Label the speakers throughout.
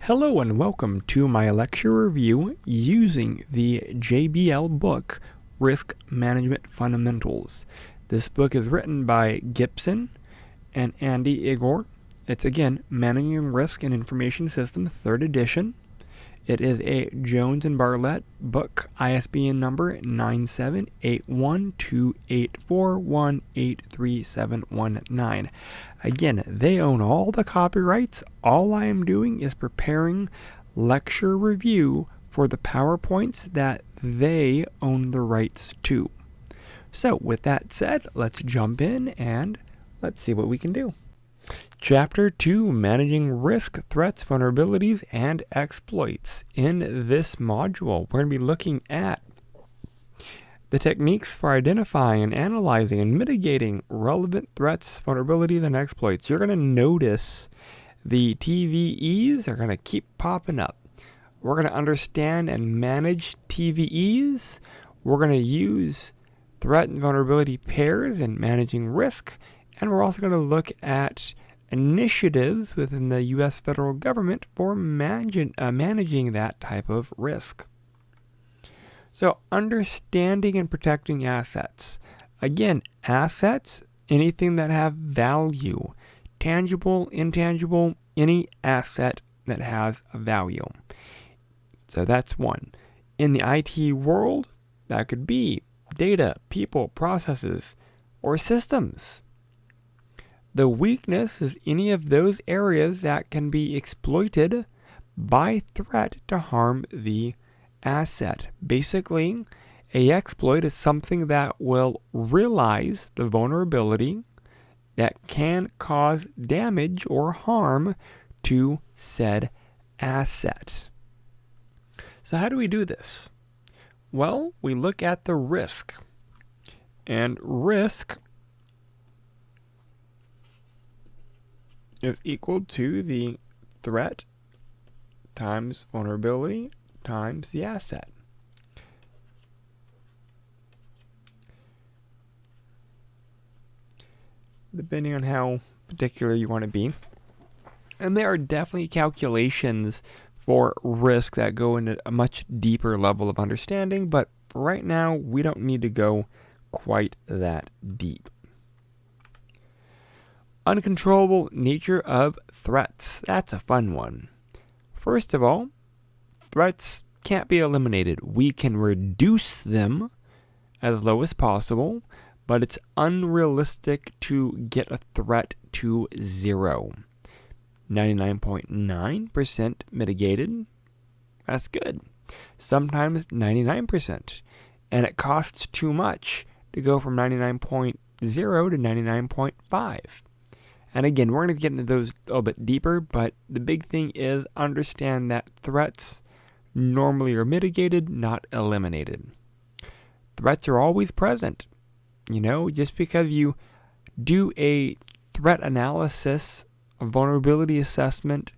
Speaker 1: Hello and welcome to my lecture review using the JBL book, Risk Management Fundamentals. This book is written by Gibson and Igonor. It's again, Managing Risk in Information Systems, 3rd edition. It is a Jones and Bartlett book, ISBN number 9781284183719. Again, they own all the copyrights. All I am doing is preparing lecture review for the PowerPoints that they own the rights to. So with that said, let's jump in and let's see what we can do. Chapter 2, Managing Risk, Threats, Vulnerabilities, and Exploits. In this module, we're going to be looking at the techniques for identifying and analyzing and mitigating relevant threats, vulnerabilities, and exploits. You're going to notice the TVEs are going to keep popping up. We're going to understand and manage TVEs. We're going to use threat and vulnerability pairs in managing risk. And we're also going to look at initiatives within the U.S. federal government for managing that type of risk. So, understanding and protecting assets. Again, assets, anything that have value. Tangible, intangible, any asset that has a value. So that's one. In the IT world, that could be data, people, processes, or systems. The weakness is any of those areas that can be exploited by threat to harm the asset. Basically, an exploit is something that will realize the vulnerability that can cause damage or harm to said asset. So how do we do this? Well, we look at the risk. And risk is equal to the threat times vulnerability times the asset. Depending on how particular you want to be. And there are definitely calculations for risk that go into a much deeper level of understanding, but right now we don't need to go quite that deep. Uncontrollable nature of threats. That's a fun one. First of all, threats can't be eliminated. We can reduce them as low as possible, but it's unrealistic to get a threat to 0. 99.9% mitigated. That's good. Sometimes 99%. And it costs too much to go from 99.0 to 99.5. And again, we're going to get into those a little bit deeper, but the big thing is understand that threats normally are mitigated, not eliminated. Threats are always present. Just because you do a threat analysis, a vulnerability assessment,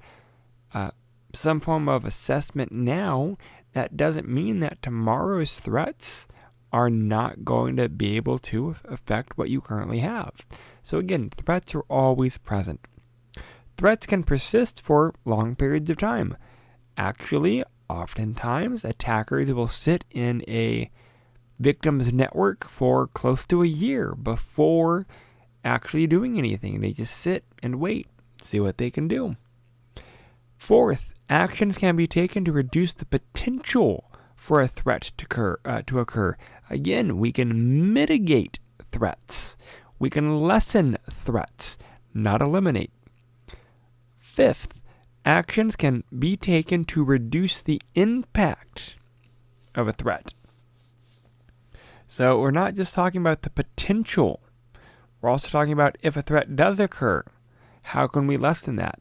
Speaker 1: some form of assessment now, that doesn't mean that tomorrow's threats are not going to be able to affect what you currently have. So again, threats are always present. Threats can persist for long periods of time. Actually, oftentimes, attackers will sit in a victim's network for close to a year before actually doing anything. They just sit and wait, see what they can do. Fourth, actions can be taken to reduce the potential for a threat to occur. Again, we can mitigate threats. We can lessen threats, not eliminate. Fifth, actions can be taken to reduce the impact of a threat. So we're not just talking about the potential. We're also talking about if a threat does occur, how can we lessen that?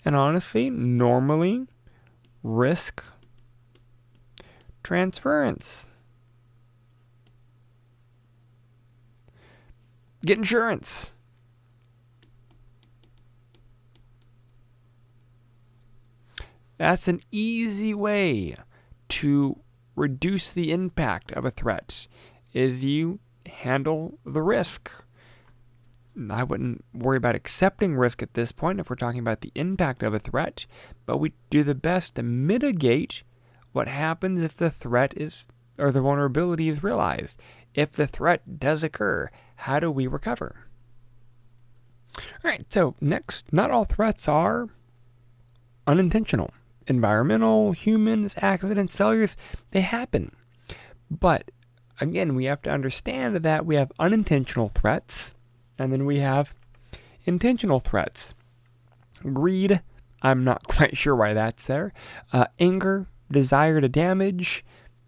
Speaker 1: And honestly, normally, risk transference. Get insurance. That's an easy way to reduce the impact of a threat, is you handle the risk. I wouldn't worry about accepting risk at this point if we're talking about the impact of a threat, but we do the best to mitigate what happens if the threat is, or the vulnerability is realized. If the threat does occur, how do we recover? Alright, so next, not all threats are unintentional. Environmental, humans, accidents, failures, they happen. But again, we have to understand that we have unintentional threats, and then we have intentional threats. Greed, I'm not quite sure why that's there. Anger, desire to damage,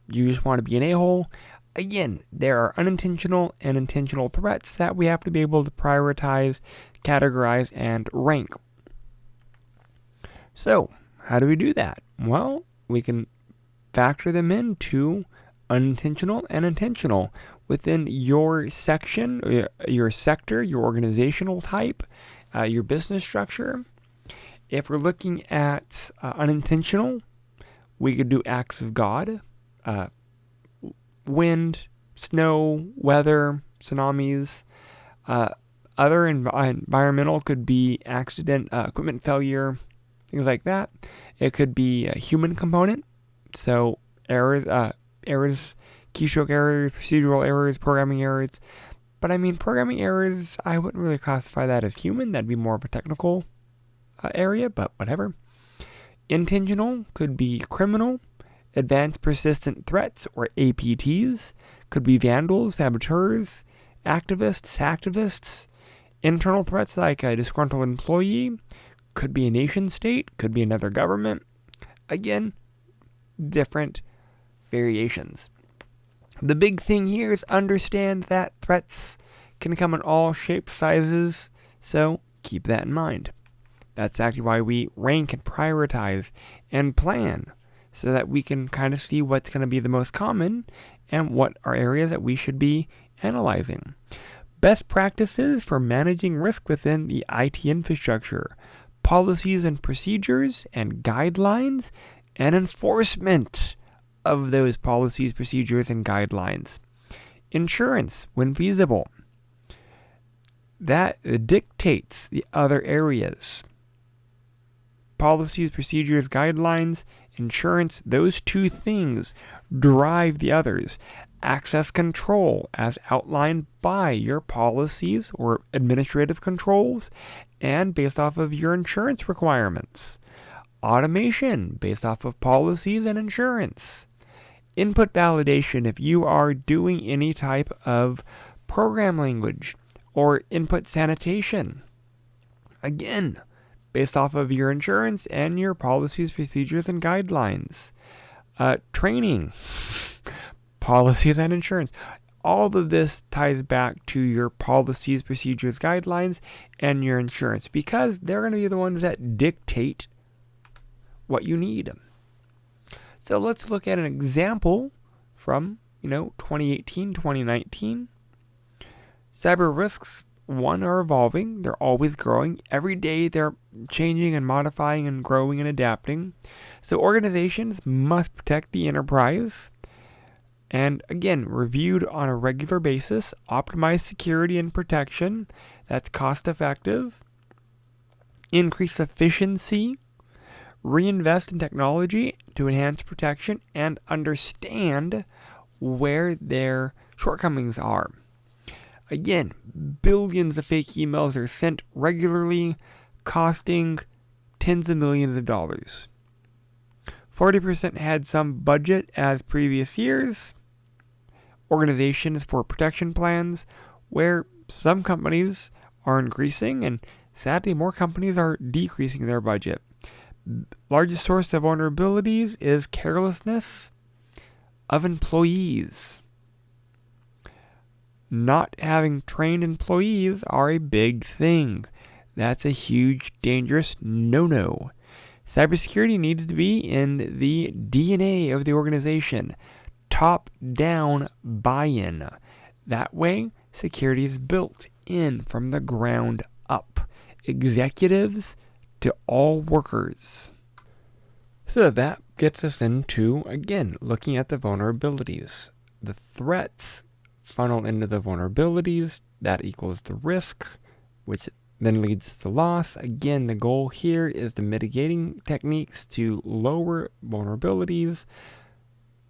Speaker 1: you just want to be an a-hole. Again, there are unintentional and intentional threats that we have to be able to prioritize, categorize, and rank. So, how do we do that? Well, we can factor them into unintentional and intentional within your section, your sector, your organizational type, your business structure. If we're looking at unintentional, we could do acts of God, wind, snow, weather, tsunamis. Other environmental could be accident, equipment failure, things like that. It could be a human component, so errors, keystroke errors, procedural errors, programming errors. But I mean, programming errors, I wouldn't really classify that as human. That'd be more of a technical area, but whatever. Intentional could be criminal. Advanced persistent threats, or APTs, could be vandals, saboteurs, activists. Internal threats like a disgruntled employee, could be a nation state, could be another government. Again, different variations. The big thing here is understand that threats can come in all shapes, sizes, so keep that in mind. That's actually why we rank and prioritize and plan, so that we can kind of see what's going to be the most common and what are areas that we should be analyzing. Best practices for managing risk within the IT infrastructure, policies and procedures and guidelines, and enforcement of those policies, procedures, and guidelines. Insurance, when feasible. That dictates the other areas. Policies, procedures, guidelines, insurance, those two things drive the others. Access control, as outlined by your policies or administrative controls and based off of your insurance requirements. Automation, based off of policies and insurance. Input validation, if you are doing any type of program language or input sanitation. Again, based off of your insurance and your policies, procedures, and guidelines. Training, policies, and insurance. All of this ties back to your policies, procedures, guidelines, and your insurance, because they're going to be the ones that dictate what you need. So let's look at an example from, 2018, 2019. Cyber risks, one, are evolving. They're always growing. Every day they're changing and modifying and growing and adapting. So organizations must protect the enterprise. And again, reviewed on a regular basis, optimize security and protection. That's cost effective. Increase efficiency. Reinvest in technology to enhance protection and understand where their shortcomings are. Again, billions of fake emails are sent regularly, costing tens of millions of dollars. 40% had some budget as previous years. Organizations for protection plans, where some companies are increasing and sadly more companies are decreasing their budget. Largest source of vulnerabilities is carelessness of employees. Not having trained employees are a big thing. That's a huge, dangerous no-no. Cybersecurity needs to be in the DNA of the organization. Top-down buy-in. That way, security is built in from the ground up. Executives to all workers. So that gets us into, again, looking at the vulnerabilities. The threats funnel into the vulnerabilities. That equals the risk. which then leads to loss. Again, the goal here is the mitigating techniques to lower vulnerabilities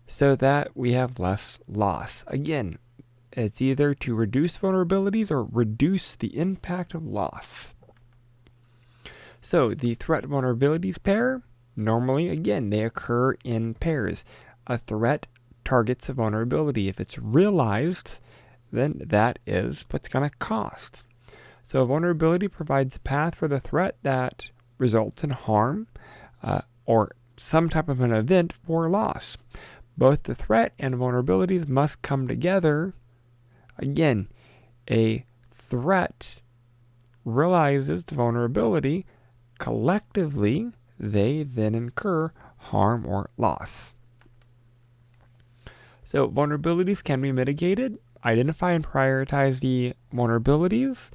Speaker 1: so that we have less loss. Again, it's either to reduce vulnerabilities or reduce the impact of loss. So the threat vulnerabilities pair, normally, again, they occur in pairs. A threat targets a vulnerability. If it's realized, then that is what's going to cost. So a vulnerability provides a path for the threat that results in harm or some type of an event for loss. Both the threat and vulnerabilities must come together. Again, a threat realizes the vulnerability. Collectively, they then incur harm or loss. So vulnerabilities can be mitigated. Identify and prioritize the vulnerabilities.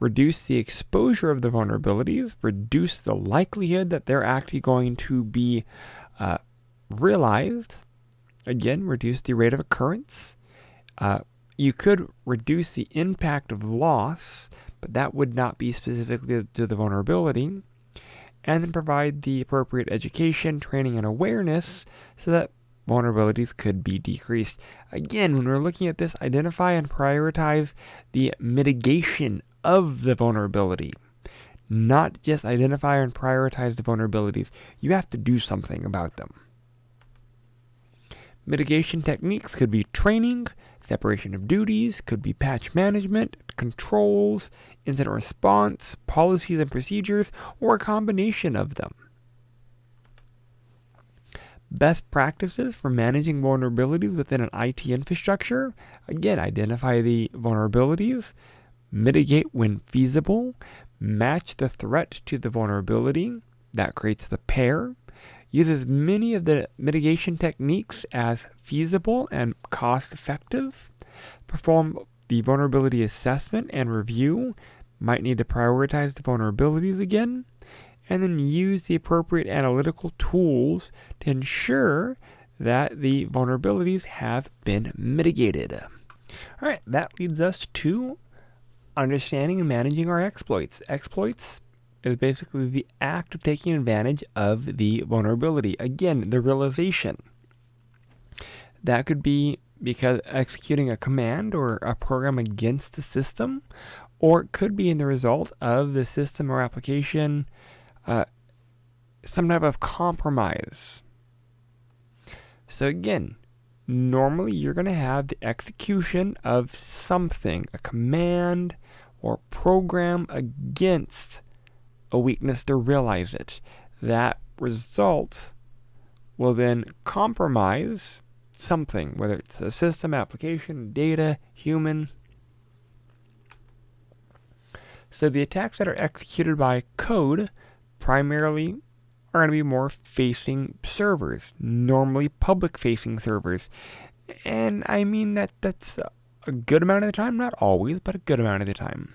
Speaker 1: Reduce the exposure of the vulnerabilities. Reduce the likelihood that they're actually going to be realized. Again, reduce the rate of occurrence. You could reduce the impact of loss, but that would not be specifically to the vulnerability. And then provide the appropriate education, training, and awareness so that vulnerabilities could be decreased. Again, when we're looking at this, identify and prioritize the mitigation of the vulnerability. Not just identify and prioritize the vulnerabilities. You have to do something about them. Mitigation techniques could be training, separation of duties, could be patch management, controls, incident response, policies and procedures, or a combination of them. Best practices for managing vulnerabilities within an IT infrastructure. Again, identify the vulnerabilities, mitigate when feasible, match the threat to the vulnerability. That creates the pair. Use as many of the mitigation techniques as feasible and cost-effective. Perform the vulnerability assessment and review. Might need to prioritize the vulnerabilities again. And then use the appropriate analytical tools to ensure that the vulnerabilities have been mitigated. All right, that leads us to understanding and managing our exploits. Exploits is basically the act of taking advantage of the vulnerability. Again, the realization. That could be because executing a command or a program against the system, or it could be in the result of the system or application, some type of compromise. So again, normally you're going to have the execution of something, a command or program against a weakness to realize it. That result will then compromise something, whether it's a system, application, data, human. So the attacks that are executed by code primarily are going to be more facing servers, normally public facing servers. And I mean that's a good amount of the time, not always, but a good amount of the time.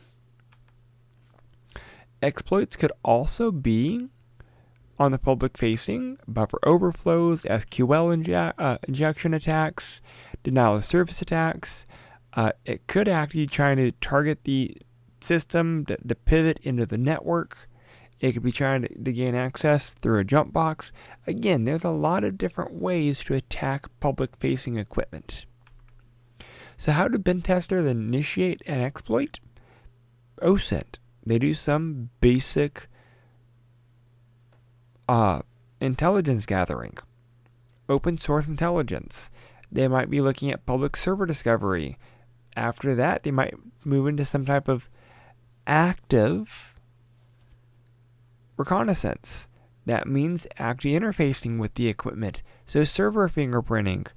Speaker 1: Exploits could also be on the public facing, buffer overflows, SQL injection attacks, denial of service attacks. It could actually try to target the system to pivot into the network. It could be trying to gain access through a jump box. Again, there's a lot of different ways to attack public facing equipment. So how do pen testers initiate an exploit? OSINT. They do some basic intelligence gathering. Open source intelligence. They might be looking at public server discovery. After that, they might move into some type of active reconnaissance. That means actually interfacing with the equipment. So server fingerprinting.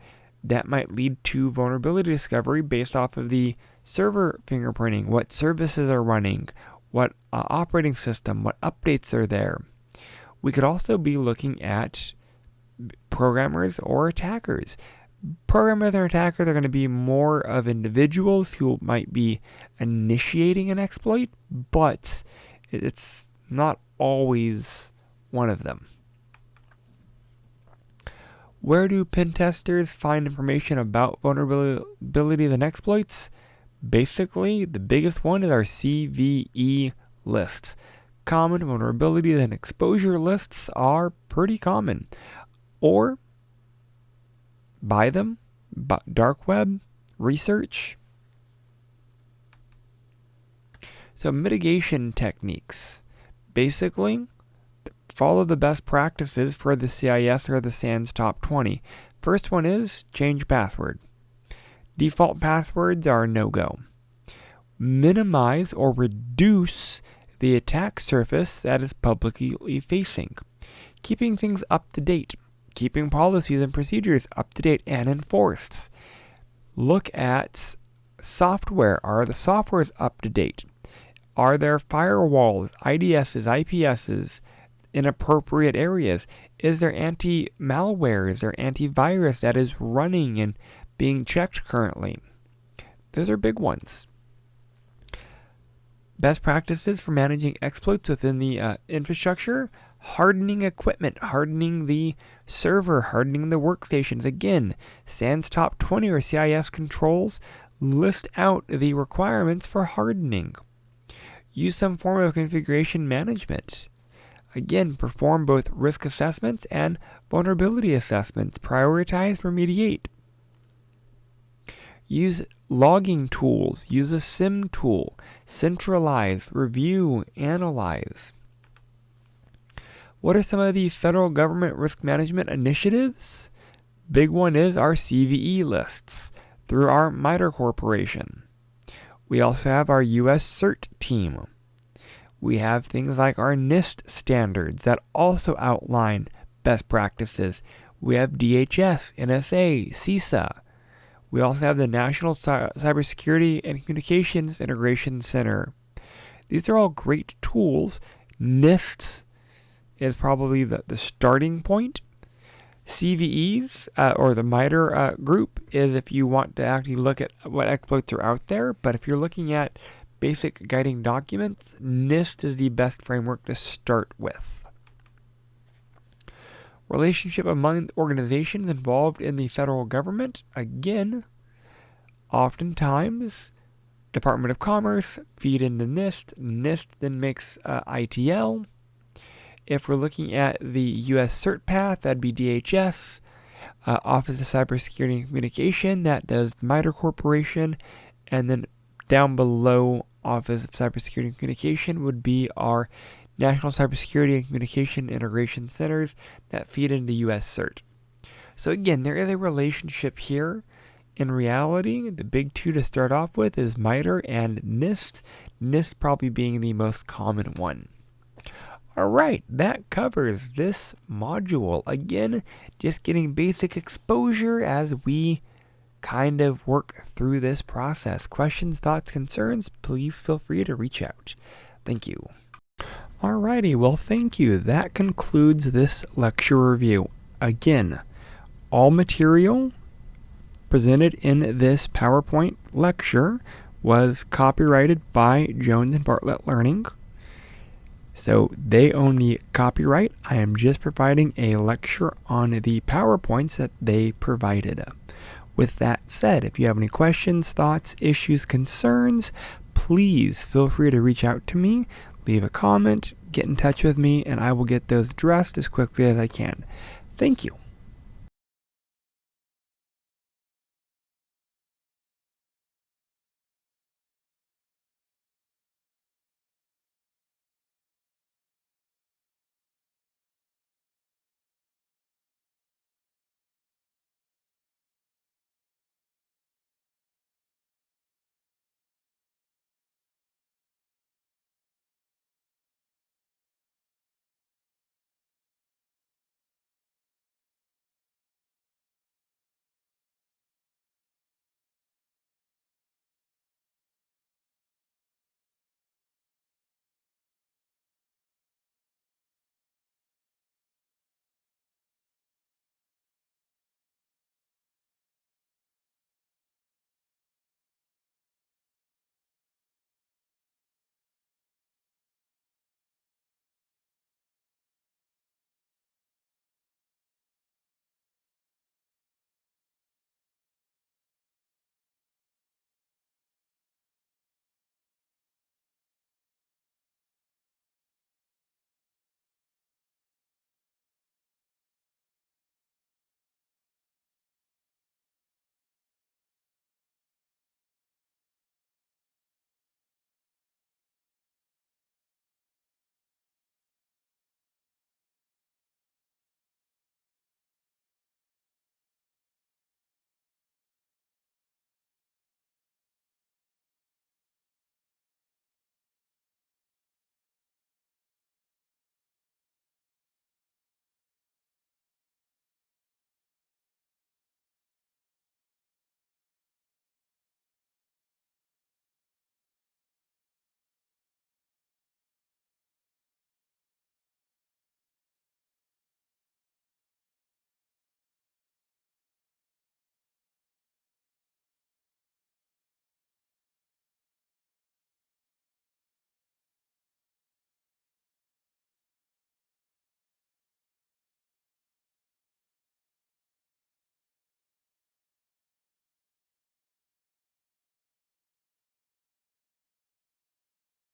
Speaker 1: That might lead to vulnerability discovery based off of the server fingerprinting. What services are running, what operating system, what updates are there. We could also be looking at programmers or attackers. Programmers and attackers are going to be more of individuals who might be initiating an exploit, but it's not always one of them. Where do pen testers find information about vulnerabilities and exploits? Basically, the biggest one is our CVE lists. Common vulnerabilities and exposure lists are pretty common. Or buy them, dark web, research. So mitigation techniques. Basically, follow the best practices for the CIS or the SANS Top 20. First one is change password. Default passwords are no-go. Minimize or reduce the attack surface that is publicly facing. Keeping things up to date. Keeping policies and procedures up to date and enforced. Look at software. Are the softwares up to date? Are there firewalls, IDSs, IPSs in appropriate areas? Is there anti-malware? Is there antivirus that is running and being checked currently? Those are big ones. Best practices for managing exploits within the infrastructure. Hardening equipment, hardening the server, hardening the workstations. Again, SANS Top 20 or CIS controls list out the requirements for hardening. Use some form of configuration management. Again, perform both risk assessments and vulnerability assessments. Prioritize, remediate. Use logging tools. Use a SIM tool. Centralize, review, analyze. What are some of the federal government risk management initiatives? Big one is our CVE lists through our MITRE Corporation. We also have our US CERT team. We have things like our NIST standards that also outline best practices. We have DHS, NSA, CISA. We also have the National Cybersecurity and Communications Integration Center. These are all great tools. NIST is probably the starting point. CVEs, or the MITRE group, is if you want to actually look at what exploits are out there. But if you're looking at basic guiding documents, NIST is the best framework to start with. Relationship among organizations involved in the federal government. Again, oftentimes, Department of Commerce feed into NIST. NIST then makes ITL. If we're looking at the US CERT path, that'd be DHS. Office of Cybersecurity and Communication, that does MITRE Corporation. And then down below Office of Cybersecurity and Communication would be our National Cybersecurity and Communication Integration Centers that feed into US CERT. So again, there is a relationship here. In reality, the big two to start off with is MITRE and NIST. NIST probably being the most common one. Alright, that covers this module. Again, just getting basic exposure as we kind of work through this process. Questions, thoughts, concerns, please feel free to reach out. Thank you. Alrighty, well thank you. That concludes this lecture review. Again, all material presented in this PowerPoint lecture was copyrighted by Jones and Bartlett Learning. So they own the copyright. I am just providing a lecture on the PowerPoints that they provided. With that said, if you have any questions, thoughts, issues, concerns, please feel free to reach out to me, leave a comment, get in touch with me, and I will get those addressed as quickly as I can. Thank you.